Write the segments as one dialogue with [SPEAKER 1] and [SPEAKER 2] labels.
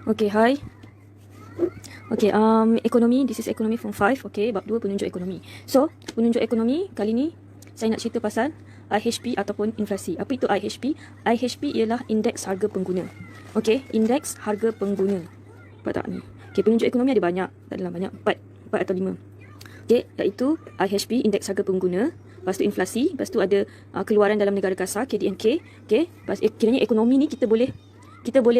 [SPEAKER 1] Okay, hi. Okay, ekonomi, this is ekonomi form 5. Okay, bab 2 penunjuk ekonomi. So, penunjuk ekonomi kali ni saya nak cerita pasal IHP ataupun inflasi. Apa itu IHP? IHP ialah indeks harga pengguna. Okay, indeks harga pengguna. Nampak tak ni? Okay, penunjuk ekonomi ada banyak. Tak adalah banyak, 4 atau 5. Okay, iaitu IHP, indeks harga pengguna. Lepas tu inflasi, lepas tu ada keluaran dalam negara kasar, KDNK. Okay, kiranya ekonomi ni kita boleh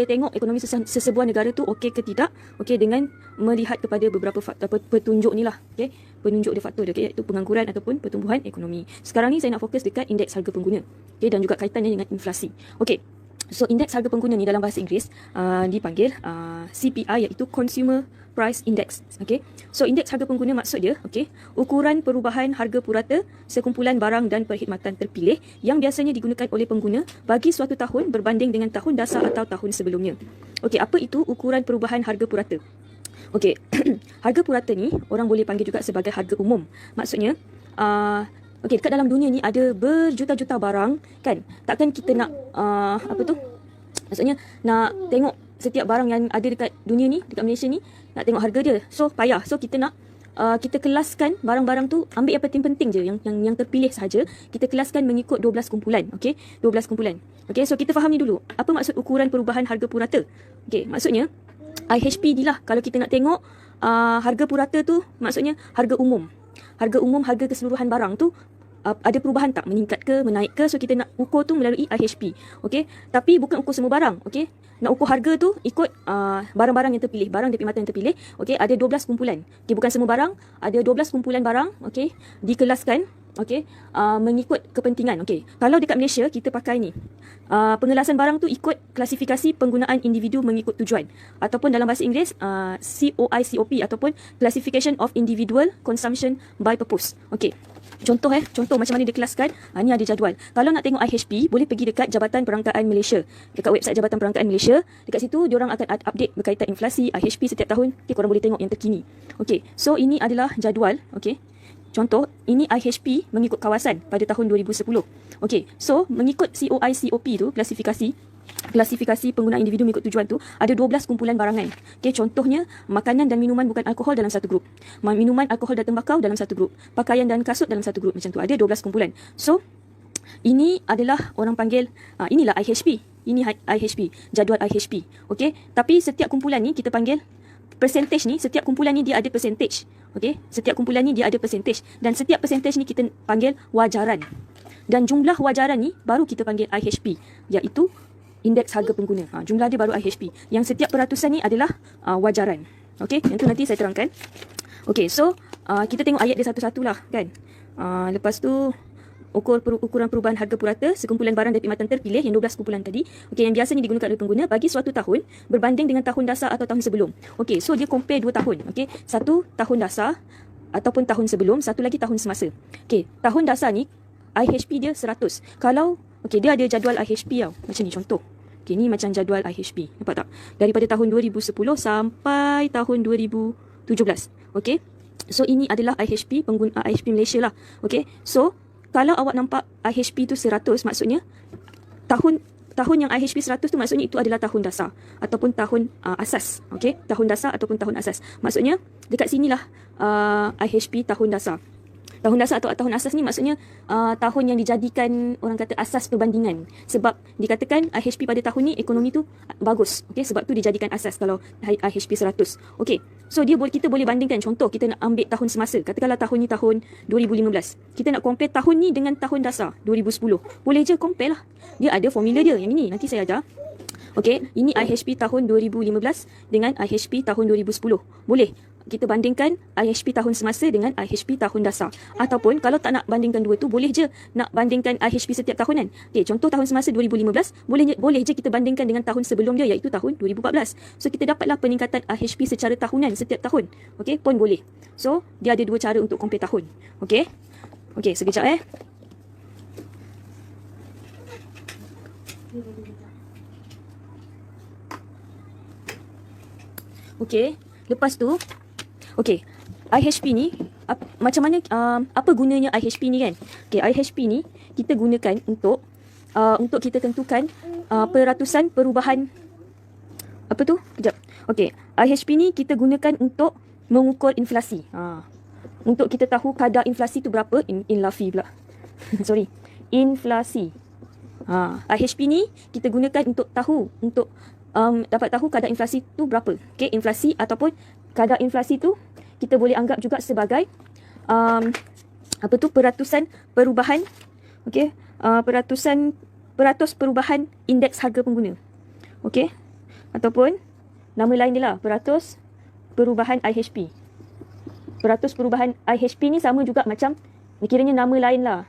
[SPEAKER 1] tengok ekonomi sesebuah negara tu okey ke tidak, okey, dengan melihat kepada beberapa faktor petunjuk ni lah, okey, penunjuk dia faktor dia, okey, iaitu pengangguran ataupun pertumbuhan ekonomi. Sekarang ni saya nak fokus dekat indeks harga pengguna, okey, dan juga kaitannya dengan inflasi. Okey, so indeks harga pengguna ni dalam bahasa Inggeris dipanggil CPI, iaitu Consumer Price Index. Okay, so indeks harga pengguna maksud dia, okay, ukuran perubahan harga purata sekumpulan barang dan perkhidmatan terpilih yang biasanya digunakan oleh pengguna bagi suatu tahun berbanding dengan tahun dasar atau tahun sebelumnya. Okay, apa itu ukuran perubahan harga purata? Okay, harga purata ni orang boleh panggil juga sebagai harga umum. Maksudnya, okay, dekat dalam dunia ni ada berjuta-juta barang, kan? Takkan kita nak maksudnya nak tengok setiap barang yang ada dekat dunia ni, dekat Malaysia ni, nak tengok harga dia. So payah. So kita nak kita kelaskan barang-barang tu, ambil yang penting-penting je, yang terpilih sahaja. Kita kelaskan mengikut 12 kumpulan. Okey, 12 kumpulan. Okey, so kita faham ni dulu. Apa maksud ukuran perubahan harga purata? Okey, maksudnya IHP ni lah. Kalau kita nak tengok harga purata tu, maksudnya harga umum. Harga umum, harga keseluruhan barang tu ada perubahan tak, meningkat ke, menaik ke. So kita nak ukur tu melalui IHP. Okey, tapi bukan ukur semua barang. Okey, nak ukur harga tu ikut barang-barang yang terpilih, barang dan perkhidmatan yang terpilih. Okey, ada 12 kumpulan. Okey, bukan semua barang, ada 12 kumpulan barang. Okey, dikelaskan, okey, mengikut kepentingan. Okey, kalau dekat Malaysia kita pakai ni, pengelasan barang tu ikut klasifikasi penggunaan individu mengikut tujuan, ataupun dalam bahasa Inggeris COICOP, ataupun Classification of Individual Consumption by Purpose. Okey, contoh macam mana dia kelaskan. Ni ada jadual. Kalau nak tengok IHP, boleh pergi dekat Jabatan Perangkaan Malaysia, dekat website Jabatan Perangkaan Malaysia. Dekat situ diorang akan update berkaitan inflasi, IHP setiap tahun. Okey, korang boleh tengok yang terkini. Okey, so ini adalah jadual. Okey, contoh, ini IHP mengikut kawasan pada tahun 2010. Okey, so mengikut COICOP tu, klasifikasi penggunaan individu mengikut tujuan tu, ada 12 kumpulan barangan. Okey, contohnya makanan dan minuman bukan alkohol dalam satu grup, minuman alkohol dan tembakau dalam satu grup, pakaian dan kasut dalam satu grup, macam tu. Ada 12 kumpulan. So ini adalah orang panggil inilah IHP. Ini IHP, jadual IHP. Okey, tapi setiap kumpulan ni kita panggil percentage ni. Setiap kumpulan ni dia ada percentage. Okey, setiap kumpulan ni dia ada percentage, dan setiap percentage ni kita panggil wajaran. Dan jumlah wajaran ni baru kita panggil IHP, iaitu indeks harga pengguna. Jumlah dia baru IHP. Yang setiap peratusan ni adalah wajaran. Okey, yang tu nanti saya terangkan. Okey, so kita tengok ayat dia satu-satulah, kan. Lepas tu ukuran perubahan harga purata sekumpulan barang dan perkhidmatan terpilih, yang 12 kumpulan tadi. Okey, yang biasanya digunakan oleh pengguna bagi suatu tahun berbanding dengan tahun dasar atau tahun sebelum. Okey, so dia compare 2 tahun. Okey, satu tahun dasar ataupun tahun sebelum, satu lagi tahun semasa. Okey, tahun dasar ni IHP dia 100. Kalau okey, dia ada jadual IHP tau. Macam ni contoh. Okey, ni macam jadual IHP. Nampak tak? Daripada tahun 2010 sampai tahun 2017. Okey. So ini adalah IHP, pengguna IHP Malaysia lah. Okey. So kalau awak nampak IHP tu 100, maksudnya tahun yang IHP 100 tu maksudnya itu adalah tahun dasar ataupun tahun asas. Okey, tahun dasar ataupun tahun asas. Maksudnya dekat sinilah IHP tahun dasar. Tahun dasar atau tahun asas ni maksudnya tahun yang dijadikan orang kata asas perbandingan. Sebab dikatakan IHP pada tahun ni ekonomi tu bagus. Okey, sebab tu dijadikan asas kalau IHP 100. Okey, so kita boleh bandingkan. Contoh, kita nak ambil tahun semasa. Katakanlah tahun ni tahun 2015. Kita nak compare tahun ni dengan tahun dasar 2010. Boleh je compare lah. Dia ada formula dia. Yang ini nanti saya ajar. Okey, ini IHP tahun 2015 dengan IHP tahun 2010. Boleh kita bandingkan IHP tahun semasa dengan IHP tahun dasar. Ataupun kalau tak nak bandingkan dua tu, boleh je nak bandingkan IHP setiap tahunan. Okey, contoh tahun semasa 2015, boleh je kita bandingkan dengan tahun sebelum dia, iaitu tahun 2014. So kita dapatlah peningkatan IHP secara tahunan setiap tahun. Okey, pun boleh. So dia ada dua cara untuk compare tahun. Okey. Okey, sekejap Okey, lepas tu okey, IHP ni macam mana, apa gunanya IHP ni, kan? Okey, IHP ni kita gunakan untuk kita tentukan peratusan perubahan apa tu? Kejap. Okey, IHP ni kita gunakan untuk mengukur inflasi. Untuk kita tahu kadar inflasi tu berapa, inflasi pula. Sorry, inflasi. IHP ni kita gunakan untuk dapat tahu kadar inflasi tu berapa. Okey, inflasi ataupun kadar inflasi tu kita boleh anggap juga sebagai peratusan perubahan. Okey, peratus perubahan indeks harga pengguna. Okey, ataupun nama lain dia lah, peratus perubahan IHP. Peratus perubahan IHP ni sama juga macam, kiranya nama lain lah.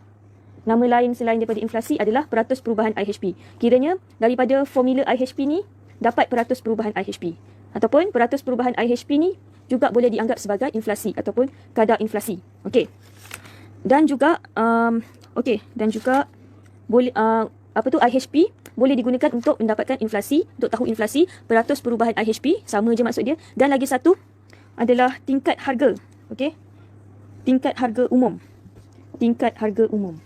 [SPEAKER 1] Nama lain selain daripada inflasi adalah peratus perubahan IHP. Kiranya daripada formula IHP ni dapat peratus perubahan IHP. Ataupun peratus perubahan IHP ni juga boleh dianggap sebagai inflasi ataupun kadar inflasi. Okey. Dan juga boleh IHP boleh digunakan untuk mendapatkan inflasi, untuk tahu inflasi, peratus perubahan IHP, sama je maksud dia. Dan lagi satu adalah tingkat harga. Okey. Tingkat harga umum. Tingkat harga umum.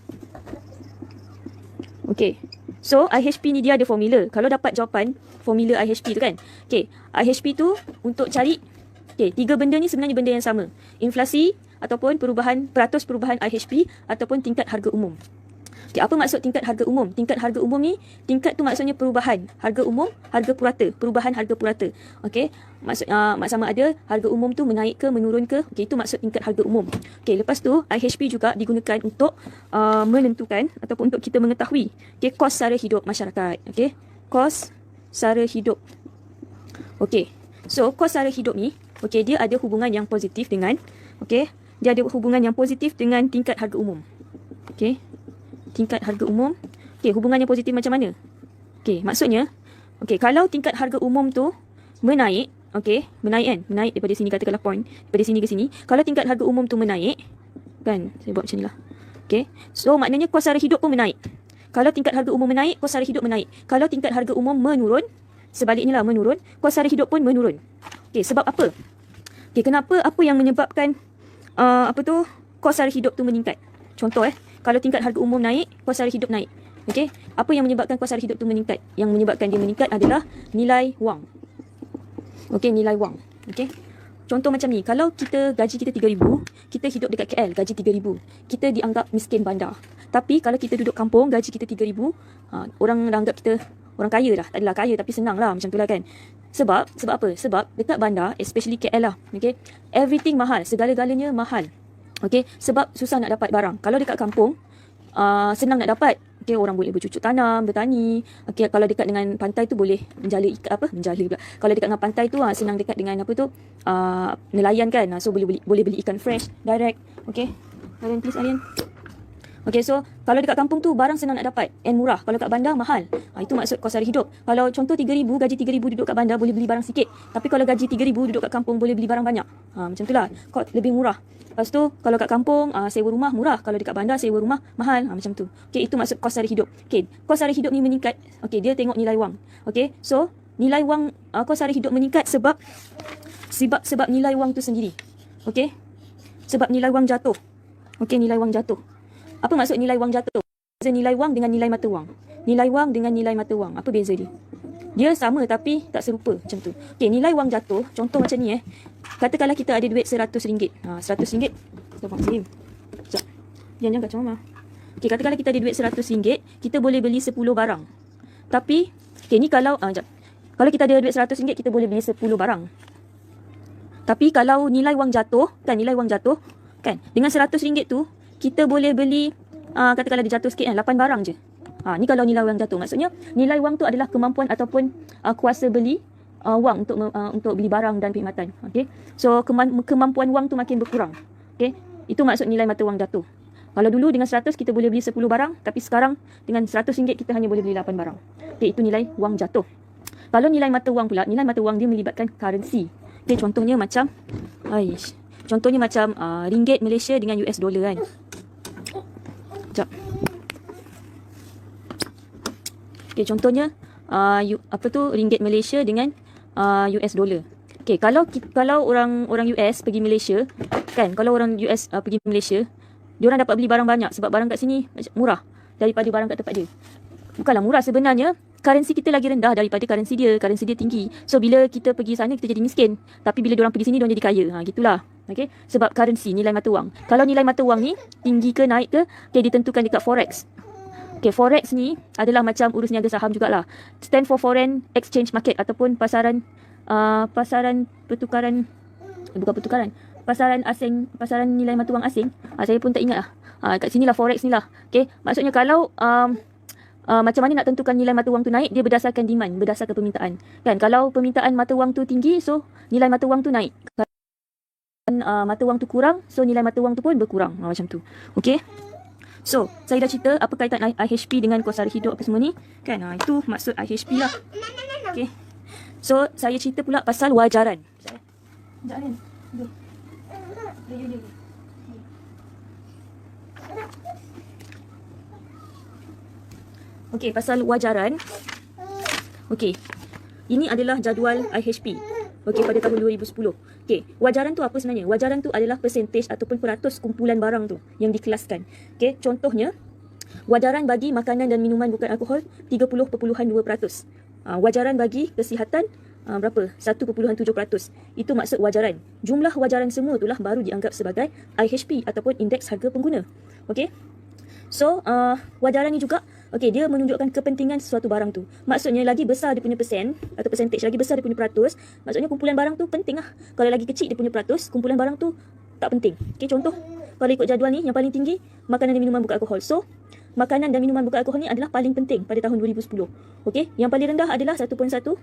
[SPEAKER 1] Okey. So, IHP ni dia ada formula. Kalau dapat jawapan formula IHP tu kan. Okey, IHP tu untuk cari, tiga benda ni sebenarnya benda yang sama. Inflasi ataupun peratus perubahan IHP ataupun tingkat harga umum. Okay, apa maksud tingkat harga umum? Tingkat harga umum ni, tingkat tu maksudnya perubahan harga umum, harga purata, perubahan harga purata. Okey, maksud sama ada harga umum tu menaik ke menurun ke. Okey, itu maksud tingkat harga umum. Okey, lepas tu IHP juga digunakan untuk menentukan ataupun untuk kita mengetahui kos sara hidup masyarakat. Okey, kos sara hidup. Okey. So, kos sara hidup ni, dia ada hubungan yang positif dengan dia ada hubungan yang positif dengan tingkat harga umum. Okey. Tingkat harga umum. Okey, hubungannya positif macam mana? Okey, maksudnya kalau tingkat harga umum tu menaik, menaik kan? Menaik daripada sini, katakanlah point, daripada sini ke sini. Kalau tingkat harga umum tu menaik, kan? Saya buat macam ni lah. Okey. So, maknanya kos sara hidup pun menaik. Kalau tingkat harga umum menaik, kos sara hidup menaik. Kalau tingkat harga umum menurun, sebaliknya lah menurun, kos sara hidup pun menurun. Okey, sebab apa? Okey, kenapa? Apa yang menyebabkan kos sara hidup tu meningkat? Contoh kalau tingkat harga umum naik, kos sara hidup naik. Okey, apa yang menyebabkan kos sara hidup tu meningkat? Yang menyebabkan dia meningkat adalah nilai wang. Okey, nilai wang. Okey. Contoh macam ni, kalau gaji kita 3,000, kita hidup dekat KL, gaji 3,000. Kita dianggap miskin bandar. Tapi kalau kita duduk kampung, gaji kita 3,000, orang dah anggap kita orang kaya dah. Tak adalah kaya tapi senang lah, macam tu lah kan. Sebab apa? Sebab dekat bandar, especially KL lah, everything mahal, segala-galanya mahal. Okey, sebab susah nak dapat barang. Kalau dekat kampung, senang nak dapat. Okey, orang boleh bercucuk tanam, bertani. Okey, kalau dekat dengan pantai tu boleh menjala ikan menjala pula. Kalau dekat dengan pantai tu senang dekat dengan nelayan kan. So boleh beli ikan fresh direct. Okey. Arian please Arian. Okey, so kalau dekat kampung tu barang senang nak dapat and murah. Kalau kat bandar mahal. Itu maksud kos sara hidup. Kalau contoh 3,000, gaji 3,000 duduk kat bandar boleh beli barang sikit. Tapi kalau gaji 3,000 duduk kat kampung boleh beli barang banyak. Macam itulah. Kos lebih murah. Lepas tu kalau kat kampung sewa rumah murah, kalau dekat bandar sewa rumah mahal. Macam tu. Okey, itu maksud kos sara hidup. Okey, kos sara hidup ni meningkat. Okey, dia tengok nilai wang. Okey, so nilai wang kos sara hidup meningkat sebab nilai wang tu sendiri. Okey? Sebab nilai wang jatuh. Okey, nilai wang jatuh. Apa maksud nilai wang jatuh? Beza nilai wang dengan nilai mata wang. Nilai wang dengan nilai mata wang. Apa beza dia? Dia sama tapi tak serupa macam tu. Okey, nilai wang jatuh. Contoh macam ni Katakanlah kita ada duit RM100. RM100. Kita buat sini. Sekejap. Jangan kacau mama. Okey, katakanlah kita ada duit RM100, kita boleh beli 10 barang. Tapi, ni kalau kalau kita ada duit RM100, kita boleh beli 10 barang. Tapi kalau nilai wang jatuh, kan, dengan RM100 tu, kita boleh beli, katakanlah dia jatuh sikit 8 barang je. Ni kalau nilai wang jatuh. Maksudnya, nilai wang tu adalah kemampuan ataupun kuasa beli wang untuk beli barang dan perkhidmatan. Okay? So, kemampuan wang tu makin berkurang. Okay? Itu maksud nilai mata wang jatuh. Kalau dulu dengan 100 kita boleh beli 10 barang, tapi sekarang dengan RM100 kita hanya boleh beli 8 barang. Okay, itu nilai wang jatuh. Kalau nilai mata wang pula, nilai mata wang dia melibatkan currency. Okay, contohnya macam ringgit Malaysia dengan US dollar kan. Sekejap. Okay, contohnya ringgit Malaysia dengan US dollar. Okay, kalau orang US pergi Malaysia, kan, kalau orang US pergi Malaysia, diorang dapat beli barang banyak sebab barang kat sini murah daripada barang kat tempat dia. Bukanlah murah sebenarnya, currency kita lagi rendah daripada currency dia tinggi. So bila kita pergi sana kita jadi miskin. Tapi bila diorang pergi sini diorang jadi kaya. Gitulah. Okay, sebab currency, nilai mata wang. Kalau nilai mata wang ni tinggi ke naik ke, okay, ditentukan dekat forex. Okay, forex ni adalah macam urus niaga saham jugalah. Stand for foreign exchange market ataupun pasaran pertukaran, pasaran asing, pasaran nilai mata wang asing. Saya pun tak ingat lah. Kat sini lah forex ni lah. Okay, maksudnya kalau macam mana nak tentukan nilai mata wang tu naik, dia berdasarkan demand, berdasarkan permintaan. Kan, kalau permintaan mata wang tu tinggi, so nilai mata wang tu naik. Mata wang tu kurang, so nilai mata wang tu pun berkurang. Macam tu. Okay. So, saya dah cerita apa kaitan IHP dengan kos sara hidup apa semua ni. Kan, itu maksud IHP lah. Okay. So, saya cerita pula pasal wajaran. Sekejap kan. Okay, pasal wajaran. Okay. Ini adalah jadual IHP. Okay, pada tahun 2010. Okay, wajaran tu apa sebenarnya? Wajaran tu adalah persentage ataupun peratus kumpulan barang tu yang dikelaskan. Okay, contohnya, wajaran bagi makanan dan minuman bukan alkohol 30.2%. Wajaran bagi kesihatan berapa? 1.7%. Itu maksud wajaran. Jumlah wajaran semua itulah baru dianggap sebagai IHP ataupun indeks harga pengguna. Okay. So, wajaran ni juga, okay, dia menunjukkan kepentingan sesuatu barang tu. Maksudnya, lagi besar dia punya persen, atau percentage, lagi besar dia punya peratus, maksudnya kumpulan barang tu penting lah. Kalau lagi kecil dia punya peratus, kumpulan barang tu tak penting. Okay, contoh, kalau ikut jadual ni, yang paling tinggi, makanan dan minuman bukan alkohol. So, makanan dan minuman bukan alkohol ni adalah paling penting pada tahun 2010. Okay, yang paling rendah adalah 1.1,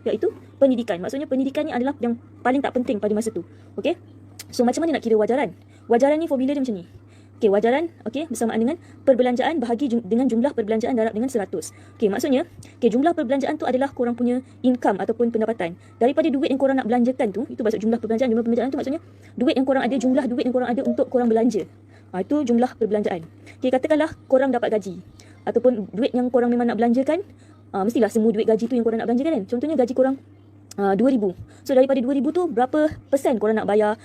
[SPEAKER 1] iaitu pendidikan. Maksudnya, pendidikan ni adalah yang paling tak penting pada masa tu. Okay, so macam mana nak kira wajaran? Wajaran ni formula dia macam ni. Okay, wajaran, okay, bersamaan dengan perbelanjaan bahagi dengan jumlah perbelanjaan darab dengan 100. Okay, maksudnya, okay, jumlah perbelanjaan tu adalah korang punya income ataupun pendapatan. Daripada duit yang korang nak belanjakan tu, itu maksud jumlah perbelanjaan. Jumlah perbelanjaan tu maksudnya, duit yang korang ada, jumlah duit yang korang ada untuk korang belanja. Itu jumlah perbelanjaan. Okay, katakanlah korang dapat gaji. Ataupun duit yang korang memang nak belanjakan, mestilah semua duit gaji tu yang korang nak belanjakan kan. Contohnya gaji korang 2,000. So, daripada 2,000 tu, berapa persen korang nak bayar,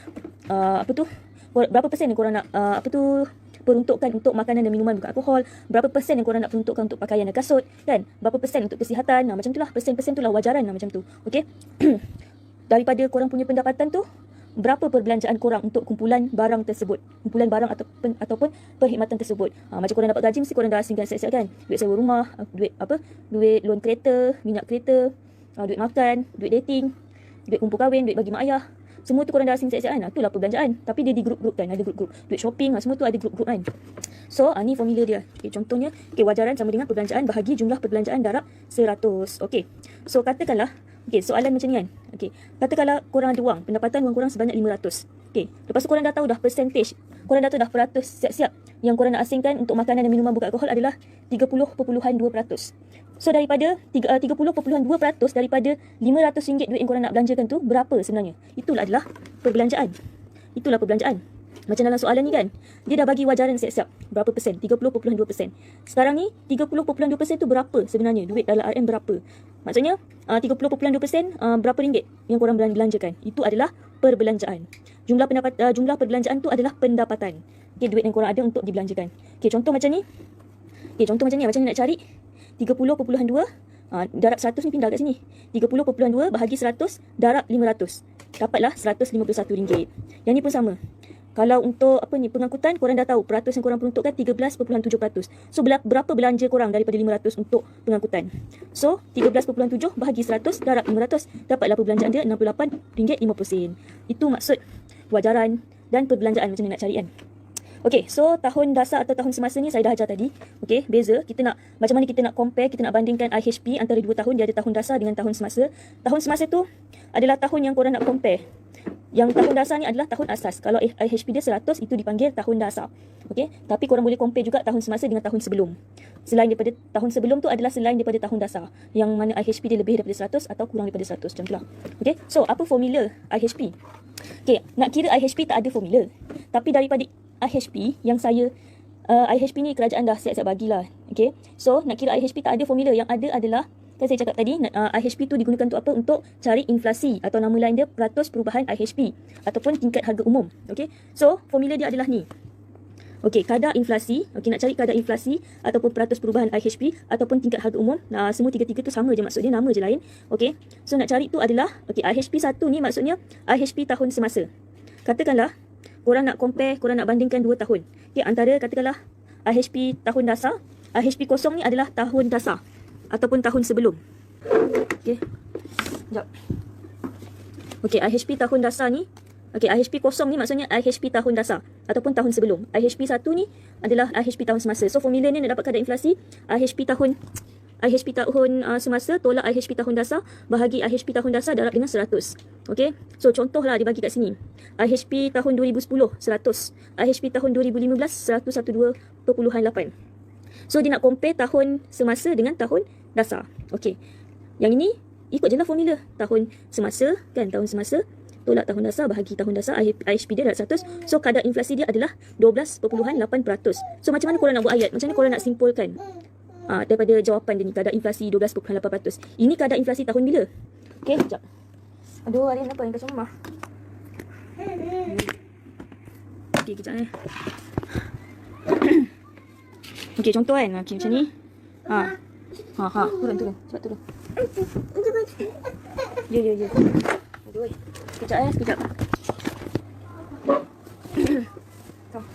[SPEAKER 1] berapa persen yang korang nak peruntukkan untuk makanan dan minuman bukan alkohol, berapa persen yang korang nak peruntukkan untuk pakaian dan kasut, kan, berapa persen untuk kesihatan, macam tu lah, persen-persen tu lah wajaran lah, macam tu. Okay. Daripada korang punya pendapatan tu, berapa perbelanjaan korang untuk kumpulan barang tersebut, kumpulan barang ataupun perkhidmatan tersebut. Macam korang dapat gaji, mesti korang dah asingkan siap-siap kan, duit sewa rumah, duit loan kereta, minyak kereta, duit makan, duit dating, duit kumpul kahwin, duit bagi mak ayah. Semua tu korang dah asing siap-siap kan. Itulah perbelanjaan. Tapi dia di grup-grup kan. Ada grup-grup. Duit shopping, semua tu ada grup-grup kan. So, ni formula dia. Okay, contohnya, okay, wajaran sama dengan perbelanjaan bahagi jumlah perbelanjaan darab 100. Okay. So, katakanlah, okay, soalan macam ni kan. Okay. Katakanlah korang ada wang. Pendapatan wang korang sebanyak 500. Okay. Lepas tu korang dah tahu dah percentage. Korang dah tahu dah peratus siap-siap yang korang nak asingkan untuk makanan dan minuman bukan alkohol adalah 30.2%. So, daripada 30.2% daripada RM500 duit yang korang nak belanjakan tu, berapa sebenarnya? Itulah adalah perbelanjaan. Itulah perbelanjaan. Macam dalam soalan ni kan, dia dah bagi wajaran siap-siap. Berapa persen? 30.2%. Sekarang ni, 30.2% tu berapa sebenarnya? Duit dalam RM berapa? Maksudnya, 30.2% berapa ringgit yang korang belanjakan? Itu adalah perbelanjaan. Jumlah perbelanjaan tu adalah pendapatan. Okay, duit yang korang ada untuk dibelanjakan. Okay, contoh macam ni. Okay, contoh macam ni. Macam ni nak cari 30.2 darab 100 ni pindah kat sini. 30.2 bahagi 100 darab 500. Dapatlah RM151. Yang ni pun sama. Kalau untuk pengangkutan, korang dah tahu peratus yang korang peruntukkan 13.7%. So, berapa belanja korang daripada 500 untuk pengangkutan? So, 13.7 bahagi 100 darab 500. Dapatlah perbelanjaan dia RM68.50. Itu maksud wajaran dan perbelanjaan macam ni nak cari kan. Okay, so tahun dasar atau tahun semasa ni saya dah ajar tadi. Okay, beza. Kita nak, macam mana kita nak compare, kita nak bandingkan IHP antara 2 tahun. Dia ada tahun dasar dengan tahun semasa. Tahun semasa tu adalah tahun yang korang nak compare. Yang tahun dasar ni adalah tahun asas. Kalau IHP dia 100, itu dipanggil tahun dasar. Okay, tapi korang boleh compare juga tahun semasa dengan tahun sebelum. Selain daripada tahun sebelum tu adalah selain daripada tahun dasar. Yang mana IHP dia lebih daripada 100 atau kurang daripada 100. Macam tu lah. Okay, so apa formula IHP? Okay, nak kira IHP tak ada formula. Tapi daripada IHP yang IHP ni kerajaan dah siap-siap bagilah. Okay, so nak kira IHP tak ada formula. Yang ada adalah, kan saya cakap tadi, IHP tu digunakan untuk apa? Untuk cari inflasi, atau nama lain dia peratus perubahan IHP ataupun tingkat harga umum. Okay, so formula dia adalah ni. Okey, kadar inflasi. Okey, nak cari kadar inflasi ataupun peratus perubahan IHP ataupun tingkat harga umum. Nah, semua tiga-tiga tu sama je maksudnya, nama je lain. Okey. So nak cari tu adalah okey, IHP 1 ni maksudnya IHP tahun semasa. Katakanlah korang nak compare, korang nak bandingkan 2 tahun. Okey, antara katakanlah IHP tahun dasar, IHP kosong ni adalah tahun dasar ataupun tahun sebelum. Okey. Sekejap. Okey, IHP tahun dasar ni, okey, IHP kosong ni maksudnya IHP tahun dasar ataupun tahun sebelum. IHP 1 ni adalah IHP tahun semasa. So formula ni nak dapat kadar inflasi IHP tahun semasa tolak IHP tahun dasar bahagi IHP tahun dasar darab dengan 100. Okey. So contohlah dia bagi kat sini. IHP tahun 2010 100, IHP tahun 2015 112.8. So dia nak compare tahun semasa dengan tahun dasar. Okey. Yang ini ikut je lah formula. Tahun semasa kan, tahun semasa tolak tahun dasar bahagi tahun dasar, IHP dia adalah 100. So kadar inflasi dia adalah 12.8%. So macam mana korang nak buat ayat? Macam mana korang nak simpulkan daripada jawapan dia ni, kadar inflasi 12.8%. Ini kadar inflasi tahun bila? Okay, sekejap. Aduh, hari ni kenapa yang kacau mama? Okay, kejap ni. Okay, contoh kan. Okay, macam ni. Turun. Cepat turun. Ya. Aduh, sekejap sekejap. Kom.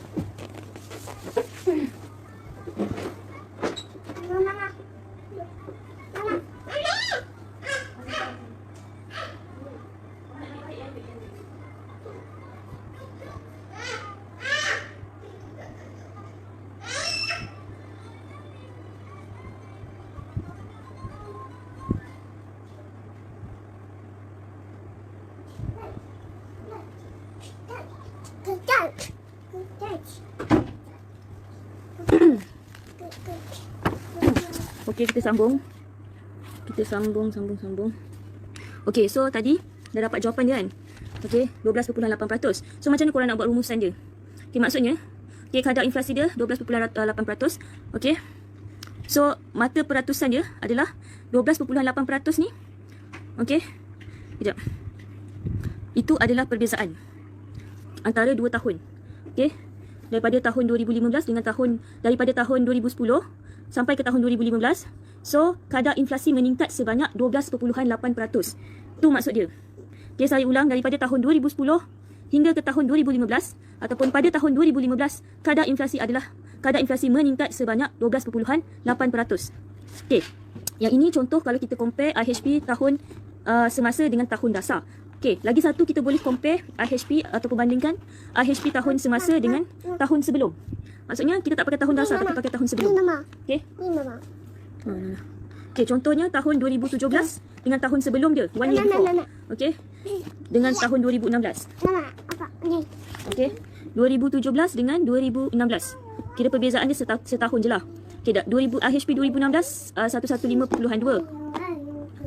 [SPEAKER 1] Okey, kita sambung. Sambung. Okey, so tadi dah dapat jawapan dia kan? Okey, 12.8%. So macam mana korang nak buat rumusan dia? Okey, maksudnya kadar inflasi dia 12.8%. Okey. So mata peratusan dia adalah 12.8% ni. Okey. Sekejap. Itu adalah perbezaan antara 2 tahun. Okey. Daripada tahun 2015 dengan daripada tahun 2010 sampai ke tahun 2015. So kadar inflasi meningkat sebanyak 12.8%. Tu maksud dia. Okay, saya ulang, daripada tahun 2010 hingga ke tahun 2015 ataupun pada tahun 2015 kadar inflasi meningkat sebanyak 12.8%. Okay. Yang ini contoh kalau kita compare IHP tahun semasa dengan tahun dasar. Okay, lagi satu kita boleh compare IHP ataupun bandingkan IHP tahun semasa dengan tahun sebelum. Maksudnya kita tak pakai tahun dasar tapi pakai tahun sebelum. Okay. Okay, contohnya tahun 2017 dengan tahun sebelum dia, 1 year before. Okay. Dengan tahun 2016. Okay. 2017 dengan 2016. Kira perbezaan dia setahun je lah. Okay, IHP 2016 115.2.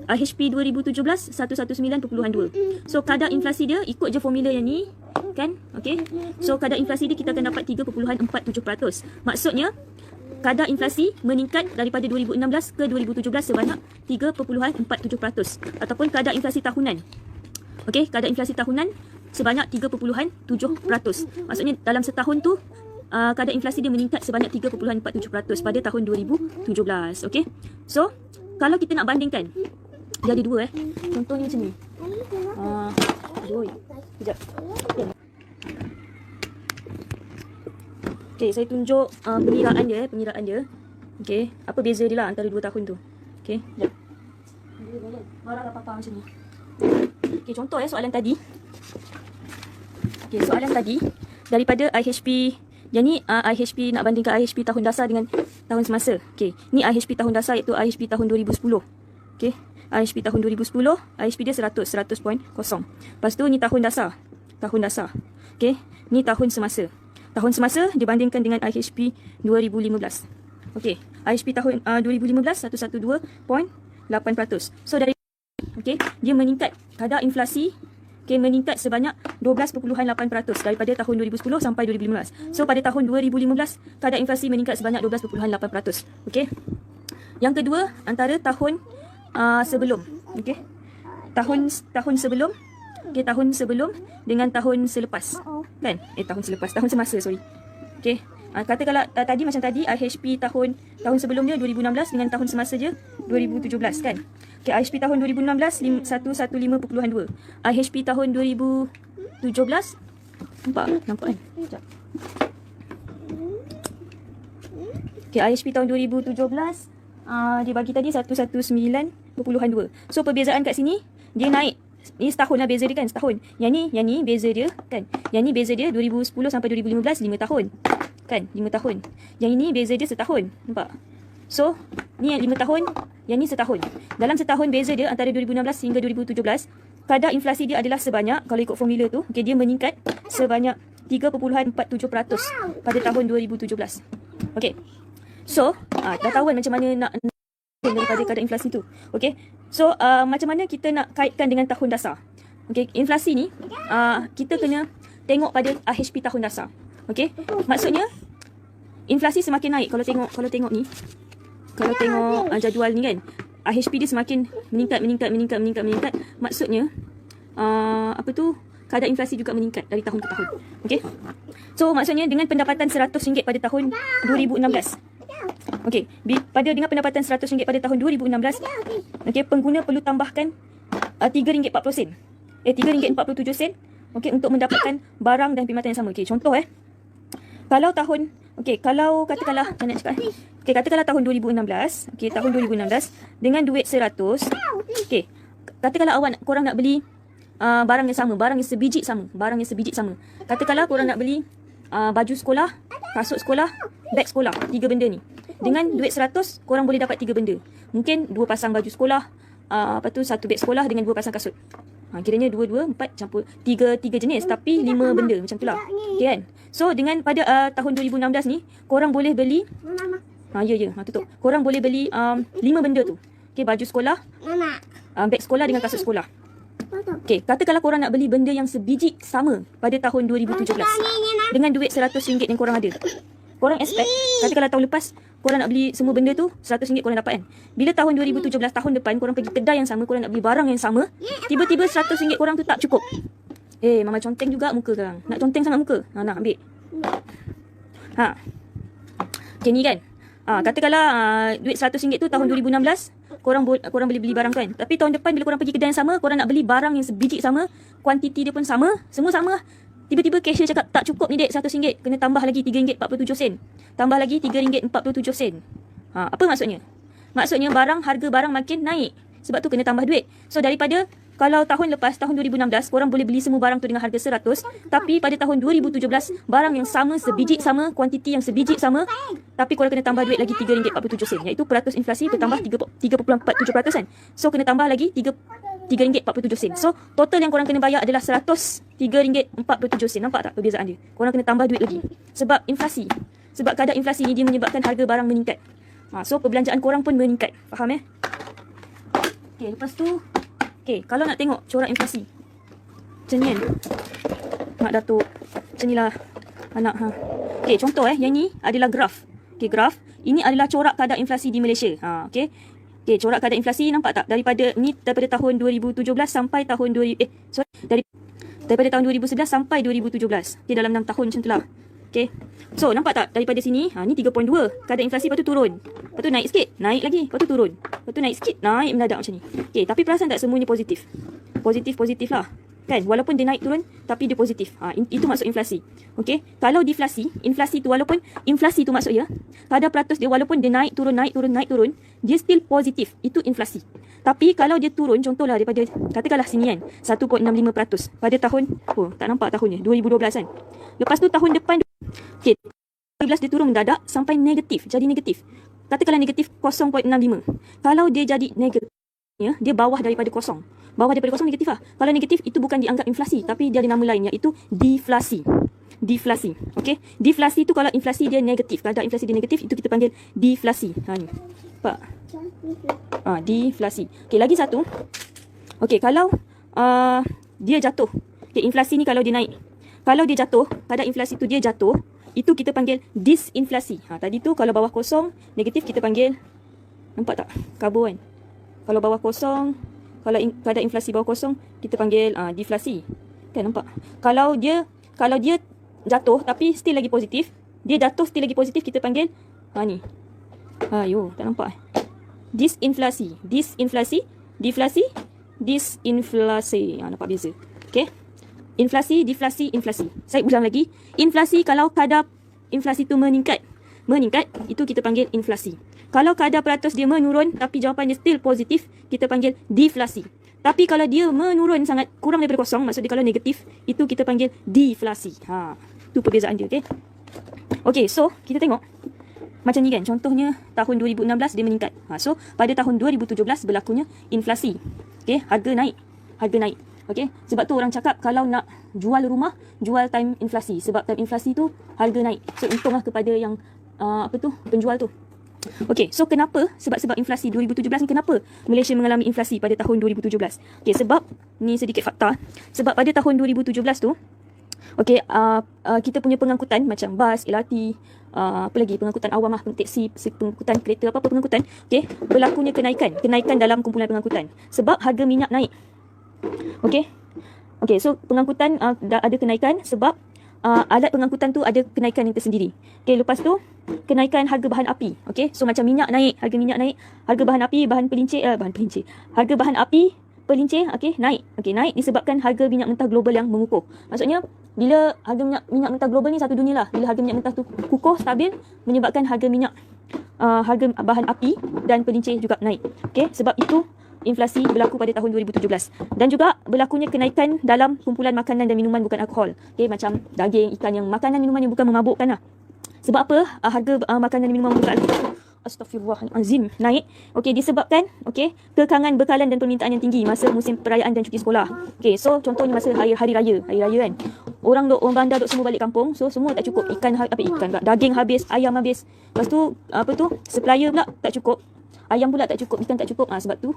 [SPEAKER 1] IHP 2017 119.2. So kadar inflasi dia ikut je formula yang ni kan. Okey. So kadar inflasi dia kita akan dapat 3.47%. Maksudnya kadar inflasi meningkat daripada 2016 ke 2017 sebanyak 3.47% ataupun kadar inflasi tahunan. Okey, kadar inflasi tahunan sebanyak 3.7%. Maksudnya dalam setahun tu kadar inflasi dia meningkat sebanyak 3.47% pada tahun 2017. Okey. So kalau kita nak bandingkan, dia ada 2 contohnya macam ni. Sekejap. Okay, saya tunjuk pengiraan dia. Okay, apa beza dia lah antara 2 tahun tu. Okay, sekejap. Marahlah papa macam ni. Okay, contoh soalan tadi. Okay, soalan tadi daripada IHP. Yang ni IHP nak bandingkan IHP tahun dasar dengan tahun semasa. Okay, ni IHP tahun dasar iaitu IHP tahun 2010. Okay, IHP tahun 2010, IHP dia 100.0. Lepas tu ni tahun dasar. Okay, ni tahun semasa. Tahun semasa dibandingkan dengan IHP 2015. Okay, IHP tahun 2015 112.8%. So dari dia meningkat kadar inflasi meningkat sebanyak 12.8% daripada tahun 2010 sampai 2015. So pada tahun 2015 kadar inflasi meningkat sebanyak 12.8%. Okey. Yang kedua antara tahun sebelum. Okey. Tahun sebelum. Okey, tahun sebelum dengan tahun selepas. Kan? Tahun semasa, sorry. Okey. Katakanlah tadi macam tadi IHP tahun sebelum dia 2016 dengan tahun semasa je 2017 kan. Okay, IHP tahun 2016 115.2. IHP tahun 2017 nampak kan? Sekejap. Okay, IHP tahun 2017 dia bagi tadi 119.2. So perbezaan kat sini dia naik. Ni setahun lah beza dia kan, setahun. Yang ni beza dia kan. Yang ni beza dia 2010 sampai 2015 5 tahun. Kan, 5 tahun. Yang ini beza dia setahun. Nampak? So, ni yang 5 tahun, yang ni setahun. Dalam setahun beza dia antara 2016 hingga 2017, kadar inflasi dia adalah sebanyak, kalau ikut formula tu, okay, dia meningkat sebanyak 3.47% pada tahun 2017. Okay. So, dah tahu kan macam mana nak daripada kadar inflasi tu. Okay. So, macam mana kita nak kaitkan dengan tahun dasar. Okay, inflasi ni, kita kena tengok pada IHP tahun dasar. Okay, maksudnya inflasi semakin naik. Kalau tengok ni, kalau tengok jadual ni kan, IHP dia semakin meningkat. Maksudnya kadar inflasi juga meningkat dari tahun ke tahun. Okay, so maksudnya dengan pendapatan RM100 pada tahun 2016. Okay, dengan pendapatan RM100 pada tahun 2016, okay, pengguna perlu tambahkan RM3.40. RM3.47, okay, untuk mendapatkan barang dan perkhidmatan yang sama. Okay, contoh kalau katakanlah saya nak cakap katakanlah tahun 2016, okay, tahun 2016 dengan duit 100, okay, katakanlah korang nak beli barang yang sama, barang yang sebiji sama. Katakanlah korang nak beli baju sekolah, kasut sekolah, beg sekolah, 3 benda ni. Dengan duit 100, korang boleh dapat 3 benda. Mungkin 2 pasang baju sekolah, 1 beg sekolah dengan 2 pasang kasut. Kiranya 2, 4 campur 3 jenis tapi 5 benda macam tu lah. Okay kan? So dengan pada tahun 2016 ni, korang boleh beli tutup. Korang boleh beli 5 benda tu. Okay, baju sekolah, beg sekolah dengan kasut sekolah. Okay, katakanlah korang nak beli benda yang sebiji sama pada tahun 2017 dengan duit RM100 yang korang ada. Korang expect, katakanlah tahun lepas korang nak beli semua benda tu, RM100 korang dapat kan. Bila tahun 2017, tahun depan, korang pergi kedai yang sama, korang nak beli barang yang sama, tiba-tiba RM100 korang tu tak cukup. Mama conteng juga muka korang. Nak conteng sangat muka? Nak ambil. Okay, ni kan. Katakanlah duit RM100 tu tahun 2016, korang boleh beli barang tu kan. Tapi tahun depan bila korang pergi kedai yang sama, korang nak beli barang yang sebiji sama, kuantiti dia pun sama, semua sama. Tiba-tiba cashier cakap, tak cukup ni dek, RM100, kena tambah lagi RM3.47. Tambah lagi RM3.47. Apa maksudnya? Maksudnya harga barang makin naik. Sebab tu kena tambah duit. So daripada, kalau tahun lepas, tahun 2016, korang boleh beli semua barang tu dengan harga RM100. Tapi pada tahun 2017, barang yang sama, sebiji sama, kuantiti yang sebiji sama, tapi korang kena tambah duit lagi RM3.47. Iaitu peratus inflasi bertambah 3.47%. So kena tambah lagi RM3.47. So total yang korang kena bayar adalah RM103.47. Nampak tak perbezaan dia? Korang kena tambah duit lagi. Sebab inflasi. Sebab kadar inflasi ni dia menyebabkan harga barang meningkat. So perbelanjaan korang pun meningkat. Faham Okay, lepas tu, okay, kalau nak tengok corak inflasi macam ni kan, Mak Datuk, macam ni lah anak. Okay, contoh yang ni adalah graf. Okay, graf. Ini adalah corak kadar inflasi di Malaysia. Okay, corak kadar inflasi nampak tak? Daripada tahun 2017 sampai tahun daripada tahun 2011 sampai 2017. Okay, dalam 6 tahun macam tu lah. Okay, so nampak tak daripada sini, ni 3.2 kadar inflasi, lepas tu turun, lepas tu naik sikit, naik lagi, lepas tu turun, lepas tu naik sikit, naik mendadak macam ni. Okay, tapi perasan tak semuanya positif positif lah kan, walaupun dia naik turun tapi dia positif. Itu maksud inflasi. Okay, kalau deflasi, inflasi tu walaupun inflasi tu maksudnya kadar peratus dia walaupun dia naik turun, dia still positif. Itu inflasi. Tapi kalau dia turun, contohlah daripada, katakanlah sini kan 1.65% pada tahun, tak nampak tahunnya, 2012 kan. Lepas tu tahun depan, okay, 2012 dia turun mendadak sampai negatif, jadi negatif. Katakanlah negatif 0.65. Kalau dia jadi negatif, dia bawah daripada kosong. Bawah daripada kosong negatif lah. Kalau negatif, itu bukan dianggap inflasi, tapi dia ada nama lain, iaitu deflasi. Okay, deflasi tu kalau inflasi dia negatif, kadar inflasi dia negatif, itu kita panggil deflasi. Ni nampak? Deflasi. Okay, lagi satu. Okay, kalau dia jatuh, okay, inflasi ni kalau dia naik, kalau dia jatuh, kadar inflasi tu dia jatuh, itu kita panggil disinflasi. Tadi tu kalau bawah kosong negatif, kita panggil, nampak tak karbo kan? Kalau bawah kosong, kalau kadar inflasi bawah kosong, kita panggil deflasi. Kan, nampak? Kalau dia jatuh tapi still lagi positif, dia jatuh still lagi positif, kita panggil ni. Ayo, tak nampak disinflasi. Disinflasi, deflasi, disinflasi. Nampak beza. Okey. Inflasi, deflasi, inflasi. Saya ulang lagi. Inflasi kalau kadar inflasi tu meningkat, itu kita panggil inflasi. Kalau kadar peratus dia menurun tapi jawapan dia still positif, kita panggil deflasi. Tapi kalau dia menurun sangat kurang daripada kosong, maksud dia kalau negatif, itu kita panggil deflasi. Tu perbezaan dia, okey. Okey, so kita tengok macam ni kan. Contohnya tahun 2016 dia meningkat. So pada tahun 2017 berlakunya inflasi. Okey, harga naik. Okey, sebab tu orang cakap kalau nak jual rumah, jual time inflasi. Sebab time inflasi tu harga naik. So untunglah kepada yang penjual tu. Okey, so kenapa? Sebab inflasi 2017 ni kenapa Malaysia mengalami inflasi pada tahun 2017? Okey, sebab ni sedikit fakta. Sebab pada tahun 2017 tu, okey, kita punya pengangkutan macam bas, LRT, apa lagi, pengangkutan awam teksi, pengangkutan kereta, apa-apa pengangkutan, okey, berlakunya kenaikan dalam kumpulan pengangkutan sebab harga minyak naik. Okey, so pengangkutan ada kenaikan sebab alat pengangkutan tu ada kenaikan yang tersendiri. Okey, lepas tu kenaikan harga bahan api. Okey, so macam minyak naik, harga minyak naik, harga bahan api, harga bahan api pelincir, okey, naik. Okey, naik disebabkan harga minyak mentah global yang mengukuh. Maksudnya bila harga minyak mentah global ni satu dunia lah. Bila harga minyak mentah tu kukuh, stabil, menyebabkan harga minyak, harga bahan api dan pelincir juga naik. Okey, sebab itu inflasi berlaku pada tahun 2017. Dan juga berlakunya kenaikan dalam kumpulan makanan dan minuman bukan alkohol. Okey, macam daging, ikan, yang makanan minuman yang bukan memabukkan lah. Sebab apa? Harga makanan dan minuman bukan alkohol, astagfirullahalazim, naik. Okey, disebabkan kekangan bekalan dan permintaan yang tinggi masa musim perayaan dan cuti sekolah. Okey, so contohnya masa hari raya kan. Orang bandar semua balik kampung, so semua tak cukup. Daging habis, ayam habis. Lepas tu supplier pula tak cukup. Ayam pula tak cukup, ikan tak cukup. Sebab tu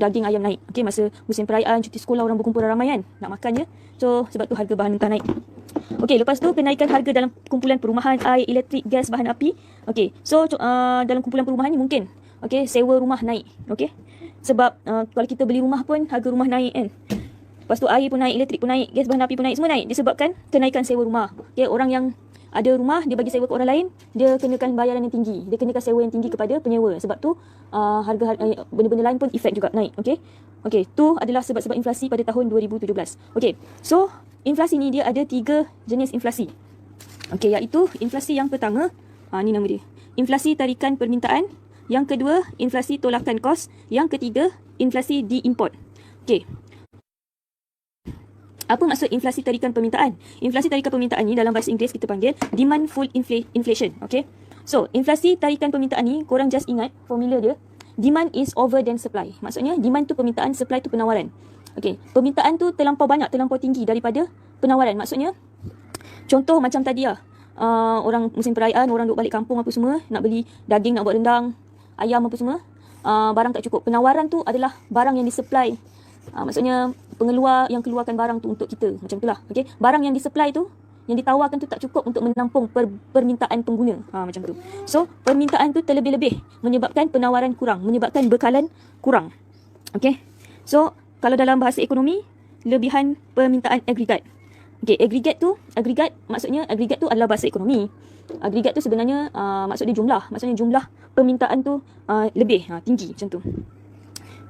[SPEAKER 1] daging ayam naik. Okey, masa musim perayaan, cuti sekolah, orang berkumpul ramai kan, nak makan je. So sebab tu harga bahan mentah naik. Okey, lepas tu kenaikan harga dalam kumpulan perumahan, air, elektrik, gas, bahan api. Okey, so dalam kumpulan perumahan ni mungkin sewa rumah naik. Okey, sebab kalau kita beli rumah pun harga rumah naik kan. Lepas tu air pun naik, elektrik pun naik, gas, bahan api pun naik, semua naik disebabkan kenaikan sewa rumah. Okey, orang yang ada rumah, dia bagi sewa ke orang lain, dia kenakan bayaran yang tinggi. Dia kenakan sewa yang tinggi kepada penyewa. Sebab tu harga benda-benda lain pun efek juga naik. Okey, tu adalah sebab-sebab inflasi pada tahun 2017. Okey, so inflasi ni dia ada 3 jenis inflasi. Okey, iaitu inflasi yang pertama, ni nama dia, inflasi tarikan permintaan. Yang kedua, inflasi tolakan kos. Yang ketiga, inflasi diimport. Okey, apa maksud inflasi tarikan permintaan? Inflasi tarikan permintaan ni dalam bahasa Inggeris kita panggil demand full inflation. Okay, so inflasi tarikan permintaan ni, korang just ingat formula dia, demand is over than supply. Maksudnya demand tu permintaan, supply tu penawaran. Okay, permintaan tu terlampau banyak, terlampau tinggi daripada penawaran. Maksudnya contoh macam tadi lah, orang musim perayaan, orang duk balik kampung apa semua, nak beli daging, nak buat rendang, ayam apa semua, barang tak cukup. Penawaran tu adalah barang yang disupply. Maksudnya pengeluar yang keluarkan barang tu untuk kita, macam itulah. Okey, barang yang disupply tu, yang ditawarkan tu tak cukup untuk menampung permintaan pengguna. Macam tu. So permintaan tu terlebih-lebih menyebabkan penawaran kurang, menyebabkan bekalan kurang. Okey, so kalau dalam bahasa ekonomi, lebihan permintaan agregat. Okey, agregat maksudnya, agregat tu adalah bahasa ekonomi. Agregat tu sebenarnya maksud dia jumlah. Maksudnya jumlah permintaan tu lebih, tinggi macam tu.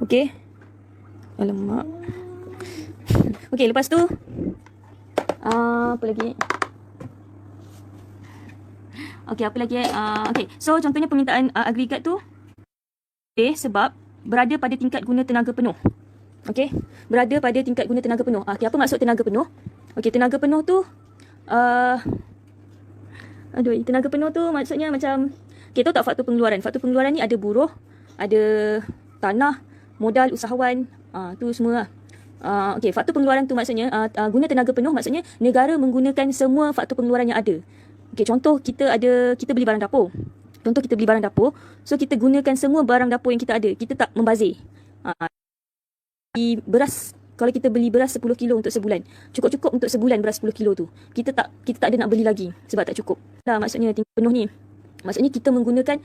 [SPEAKER 1] Okey, alamak. Okey, lepas tu apa lagi? Okey, apa lagi? Okey, so contohnya permintaan agregat tu sebab berada pada tingkat guna tenaga penuh. Okey, berada pada tingkat guna tenaga penuh. Okey, apa maksud tenaga penuh? Okey, tenaga penuh tu tenaga penuh tu maksudnya macam, okey, tahu tak faktor pengeluaran? Faktor pengeluaran ni ada buruh, ada tanah, modal usahawan, tu semua lah. Okey, faktor pengeluaran tu maksudnya guna tenaga penuh, maksudnya negara menggunakan semua faktor pengeluaran yang ada. Okey, contoh kita beli barang dapur. So kita gunakan semua barang dapur yang kita ada. Kita tak membazir. Beras, kalau kita beli beras 10 kilo untuk sebulan, cukup-cukup untuk sebulan beras 10 kilo tu. Kita tak ada nak beli lagi sebab tak cukup. Maksudnya tingkat penuh ni. Maksudnya kita menggunakan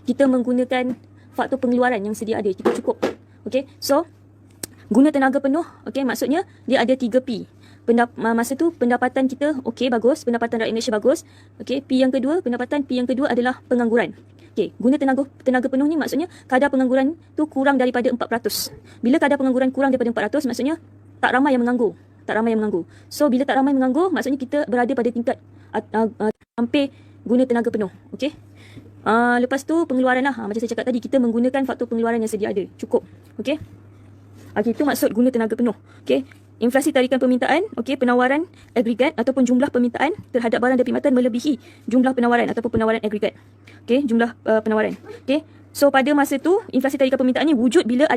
[SPEAKER 1] kita menggunakan faktor pengeluaran yang sedia ada. Kita cukup. Okey, so guna tenaga penuh, okey, maksudnya dia ada 3P. masa tu pendapatan kita okey, bagus, pendapatan rakyat Malaysia bagus. Okey, P yang kedua adalah pengangguran. Okey, guna tenaga penuh ni maksudnya kadar pengangguran tu kurang daripada 4%. Bila kadar pengangguran kurang daripada 4%, maksudnya tak ramai yang menganggur. So bila tak ramai menganggur, maksudnya kita berada pada tingkat hampir guna tenaga penuh. Okey. Lepas tu pengeluaran lah. Macam saya cakap tadi, kita menggunakan faktor pengeluaran yang sedia ada. Cukup. Okey. Okey, itu maksud guna tenaga penuh. Okey. Inflasi tarikan permintaan, okey, penawaran agregat ataupun jumlah permintaan terhadap barang dan perkhidmatan melebihi jumlah penawaran ataupun penawaran agregat. Okey, jumlah penawaran. Okey. So pada masa tu inflasi tarikan permintaan ni wujud bila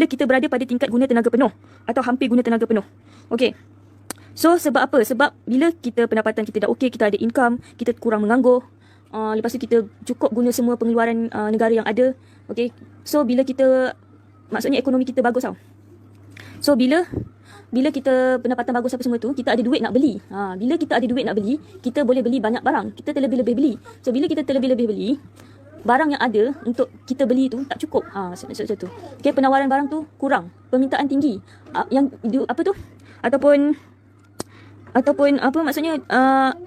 [SPEAKER 1] kita berada pada tingkat guna tenaga penuh atau hampir guna tenaga penuh. Okey. So sebab apa? Sebab bila pendapatan kita dah okey, kita ada income, kita kurang menganggur. Lepas tu kita cukup guna semua pengeluaran negara yang ada. Okey. So bila maksudnya ekonomi kita bagus tau. So bila kita pendapatan bagus apa semua tu, kita ada duit nak beli. Bila kita ada duit nak beli, kita boleh beli banyak barang. Kita terlebih-lebih beli. So bila kita terlebih-lebih beli, barang yang ada untuk kita beli tu tak cukup. Macam tu. Okay, penawaran barang tu kurang, permintaan tinggi. Ataupun apa maksudnya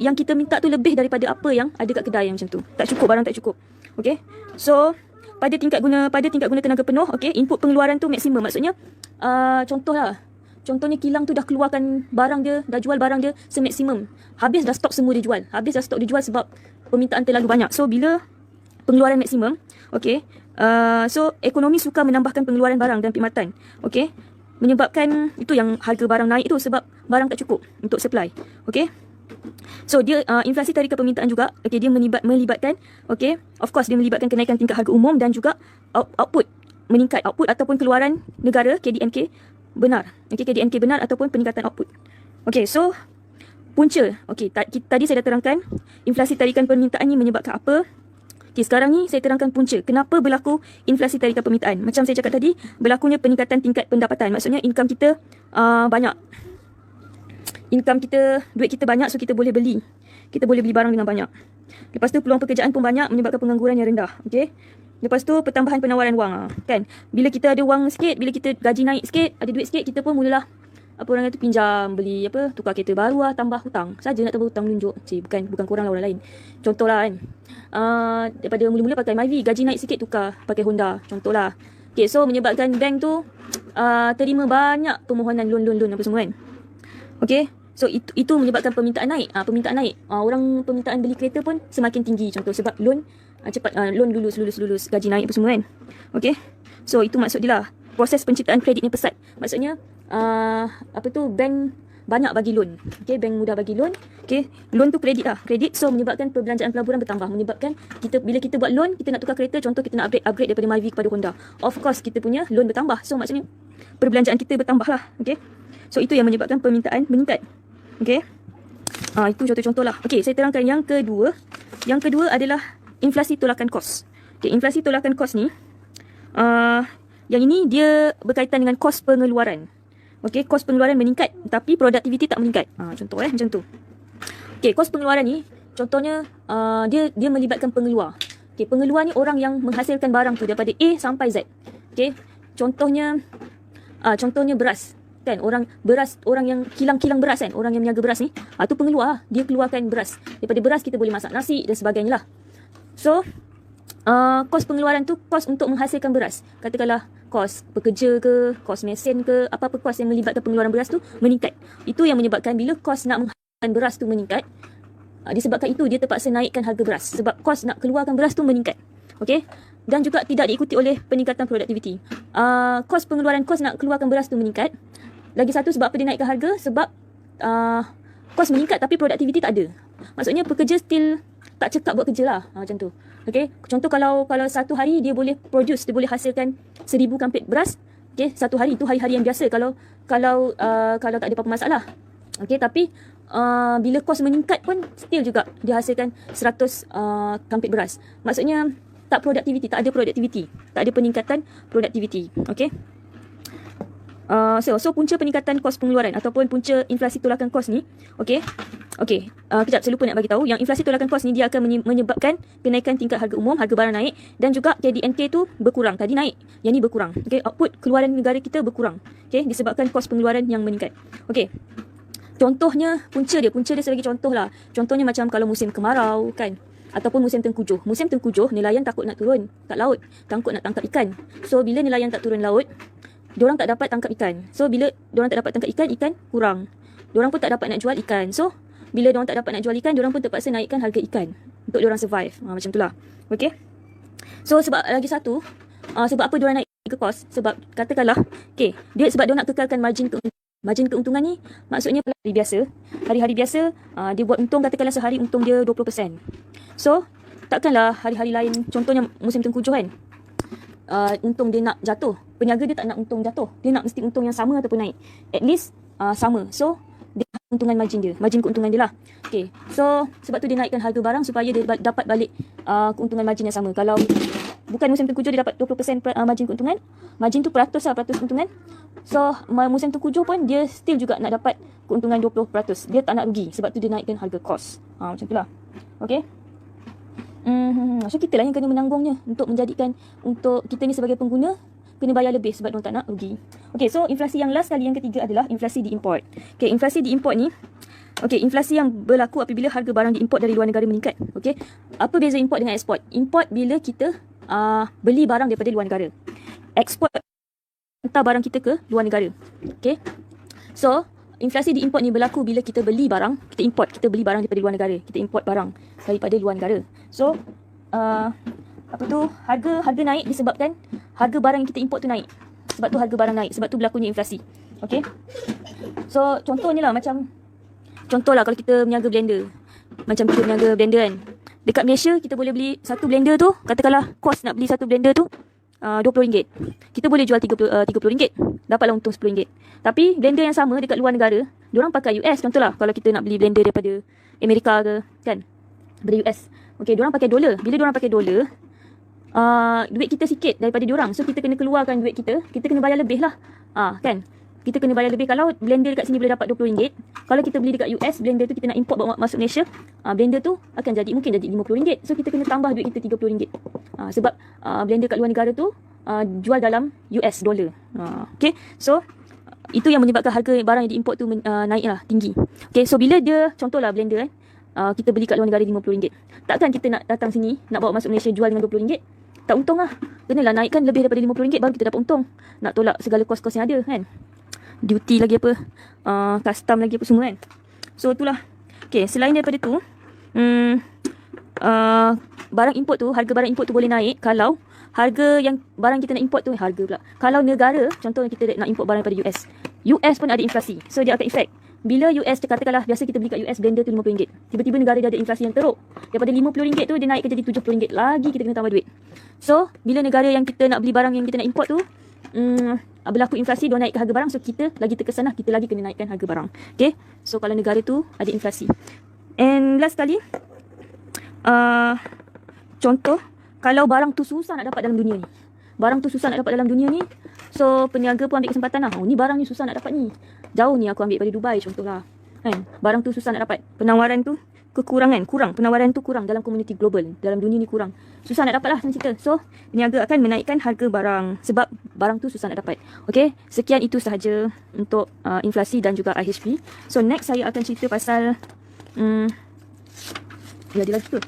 [SPEAKER 1] yang kita minta tu lebih daripada apa yang ada kat kedai macam tu. Tak cukup, barang tak cukup. Okay. So pada tingkat guna tenaga penuh, okay, input pengeluaran tu maksimum. Maksudnya Contohnya kilang tu dah keluarkan barang dia, dah jual barang dia semaksimum. Habis dah stok semua dia jual. Sebab permintaan terlalu banyak. So bila pengeluaran maksimum, okey. So ekonomi suka menambahkan pengeluaran barang dan perkhidmatan. Okey. Menyebabkan itu yang harga barang naik tu sebab barang tak cukup untuk supply. Okey. So dia inflasi tarikan permintaan juga. Okey, dia melibatkan, okey, of course dia melibatkan kenaikan tingkat harga umum dan juga output meningkat, output ataupun keluaran negara KDNK benar. Okey, KDNK benar ataupun peningkatan output. Okey, so punca. Okey, tadi saya dah terangkan inflasi tarikan permintaan ni menyebabkan apa. Okey, sekarang ni saya terangkan punca. Kenapa berlaku inflasi tarikan permintaan? Macam saya cakap tadi, berlakunya peningkatan tingkat pendapatan. Maksudnya income kita banyak. Duit kita banyak, so kita boleh beli. Kita boleh beli barang dengan banyak. Lepas tu peluang pekerjaan pun banyak menyebabkan pengangguran yang rendah. Okey. Lepas tu pertambahan penawaran wang kan. Bila kita ada wang sikit, bila kita gaji naik sikit, ada duit sikit, kita pun mulalah orang kata pinjam, beli tukar kereta baru lah, tambah hutang. Saja nak tambah hutang menunjuk. Bukan korang lah, orang lain. Contohlah kan. Daripada mula-mula pakai Myvi, gaji naik sikit tukar pakai Honda. Contohlah. Okay, so menyebabkan bank tu terima banyak permohonan loan apa semua kan. Okay. So itu menyebabkan permintaan naik. Orang permintaan beli kereta pun semakin tinggi. Contoh sebab loan cepat loan lulus gaji naik apa semua kan. Okey. So itu maksud dia lah. Proses penciptaan kredit ni pesat. Maksudnya bank banyak bagi loan. Okey, bank mudah bagi loan. Okey, loan tu kredit lah. Kredit so menyebabkan perbelanjaan pelaburan bertambah, menyebabkan bila kita buat loan, kita nak tukar kereta, contoh kita nak upgrade daripada Myvi kepada Honda. Of course kita punya loan bertambah. So maksudnya perbelanjaan kita bertambah lah. Okey. So itu yang menyebabkan permintaan meningkat. Okey. Itu contoh-contoh lah. Okey, saya terangkan yang kedua. Yang kedua adalah inflasi tolakan kos. Okey, inflasi tolakan kos ni yang ini dia berkaitan dengan kos pengeluaran. Okey, kos pengeluaran meningkat tapi produktiviti tak meningkat. Contoh macam tu. Okey, kos pengeluaran ni contohnya dia melibatkan pengeluar. Okey, pengeluar ni orang yang menghasilkan barang tu daripada A sampai Z. Okey, contohnya beras. Kan, orang yang kilang beras kan, orang yang meniaga beras ni, tu pengeluar, dia keluarkan beras. Daripada beras kita boleh masak nasi dan sebagainya lah. So, kos pengeluaran tu kos untuk menghasilkan beras. Katakanlah kos pekerja ke, kos mesin ke, apa-apa kos yang melibatkan pengeluaran beras tu meningkat. Itu yang menyebabkan bila kos nak menghasilkan beras tu meningkat, disebabkan itu dia terpaksa naikkan harga beras. Sebab kos nak keluarkan beras tu meningkat. Okey? Dan juga tidak diikuti oleh peningkatan produktiviti. Kos pengeluaran kos nak keluarkan beras tu meningkat. Lagi satu sebab apa dia naikkan harga? Sebab kos meningkat tapi produktiviti tak ada. Maksudnya pekerja still tak cekap buat kerja lah. Macam tu. Okay. Contoh kalau satu hari dia boleh produce, dia boleh hasilkan 1000 kampit beras. Okay. Satu hari itu hari-hari yang biasa kalau tak ada apa-apa masalah. Okay. Tapi bila kos meningkat pun still juga dia hasilkan 100 kampit beras. Maksudnya tak produktiviti, tak ada produktiviti. Tak ada peningkatan produktiviti. Okay. So punca peningkatan kos pengeluaran ataupun punca inflasi tolakan kos ni, okey, kejap saya lupa nak bagi tahu, yang inflasi tolakan kos ni dia akan menyebabkan kenaikan tingkat harga umum, harga barang naik dan juga KDNK tu berkurang. Tadi naik, yang ni berkurang. Okey, output keluaran negara kita berkurang. Okey, disebabkan kos pengeluaran yang meningkat. Okey. contohnya, punca dia sebagai contoh lah. Contohnya macam kalau musim kemarau kan, ataupun musim tengkujuh. Musim tengkujuh, nelayan takut nak turun kat laut, takut nak tangkap ikan. So, bila nelayan tak turun laut, diorang tak dapat tangkap ikan. So, bila diorang tak dapat tangkap ikan, ikan kurang. Diorang pun tak dapat nak jual ikan. So, bila diorang tak dapat nak jual ikan, diorang pun terpaksa naikkan harga ikan untuk diorang survive. Macam tu lah. Okay. So, sebab lagi satu, sebab apa diorang naik ke kos? Sebab katakanlah, okay, dia sebab diorang nak kekalkan margin keuntungan ni, maksudnya hari-hari biasa, dia buat untung, katakanlah sehari untung dia 20%. So, takkanlah hari-hari lain, contohnya musim tengkujuh kan, untung dia nak jatuh. Peniaga dia tak nak untung jatuh. Dia nak mesti untung yang sama ataupun naik. At least, sama. So, dia keuntungan margin keuntungan dia lah. Okay, so sebab tu dia naikkan harga barang supaya dia dapat balik keuntungan margin yang sama. Kalau bukan musim tengkujuh dia dapat 20% margin keuntungan, margin tu peratus keuntungan. So musim tengkujuh pun dia still juga nak dapat keuntungan 20%. Dia tak nak rugi, sebab tu dia naikkan harga kos. Macam tu lah. Okay. So kita lah yang kena menanggungnya untuk kita ni sebagai pengguna kena bayar lebih sebab diorang tak nak rugi. Okay, so inflasi yang last kali, yang ketiga adalah inflasi diimport. Okay, inflasi diimport ni, okay, inflasi yang berlaku apabila harga barang diimport dari luar negara meningkat. Okay, apa beza import dengan ekspor? Import bila kita beli barang daripada luar negara. Ekspor hantar barang kita ke luar negara. Okay, so inflasi diimport ni berlaku bila kita beli barang, kita beli barang daripada luar negara. Kita import barang daripada luar negara. So, harga naik disebabkan harga barang yang kita import tu naik. Sebab tu harga barang naik, sebab tu berlakunya inflasi. Okay. So, contohnya lah kalau kita berniaga blender. Macam kita berniaga blender kan. Dekat Malaysia, kita boleh beli satu blender tu, katakanlah kos nak beli satu blender tu RM20. Kita boleh jual RM30. Dapatlah untung RM10. Tapi blender yang sama dekat luar negara, diorang pakai US. Contohlah, kalau kita nak beli blender daripada Amerika ke, kan, daripada US. Okay, diorang pakai dolar. Bila diorang pakai dolar, duit kita sikit daripada diorang. So, kita kena keluarkan duit kita kena bayar lebih lah. Kan? Kita kena bayar lebih. Kalau blender dekat sini boleh dapat RM20, kalau kita beli dekat US, blender tu kita nak import bawa masuk Malaysia, blender tu mungkin jadi RM50. So, kita kena tambah duit kita RM30. Sebab blender kat luar negara tu jual dalam US dollar. Okay, so itu yang menyebabkan harga barang yang diimport tu naik lah, tinggi. Okay, so bila dia, contohlah blender kan, kita beli kat luar negara RM50. Takkan kita nak datang sini, nak bawa masuk Malaysia jual dengan RM20? Tak untung lah. Kenalah naikkan lebih daripada RM50 baru kita dapat untung. Nak tolak segala kos-kos yang ada kan. Duty lagi apa, custom lagi apa semua kan. So itulah. Okay, selain daripada tu, barang import tu, harga barang import tu boleh naik kalau harga yang barang kita nak import tu, kalau negara, contohnya kita nak import barang daripada US pun ada inflasi. So dia akan efek. Bila US, katakanlah biasa kita beli kat US blender tu RM50. Tiba-tiba negara dia ada inflasi yang teruk. Daripada RM50 tu dia naik ke jadi RM70. Lagi kita kena tambah duit. So, bila negara yang kita nak beli barang yang kita nak import tu, berlaku inflasi, dia naikkan harga barang. So, kita lagi terkesan lah, kita lagi kena naikkan harga barang. Okay. So, kalau negara tu ada inflasi. And last kali, contoh, kalau barang tu susah nak dapat dalam dunia ni. So, peniaga pun ambil kesempatan lah. Ni barang ni susah nak dapat ni. Jauh ni aku ambil pada Dubai contohlah. Kan? Barang tu susah nak dapat. Penawaran tu kurang. Penawaran tu kurang dalam komuniti global. Dalam dunia ni kurang. Susah nak dapat lah macam cerita. So, peniaga akan menaikkan harga barang sebab barang tu susah nak dapat. Okay, sekian itu sahaja untuk inflasi dan juga IHP. So, next saya akan cerita pasal... dia lagi tu.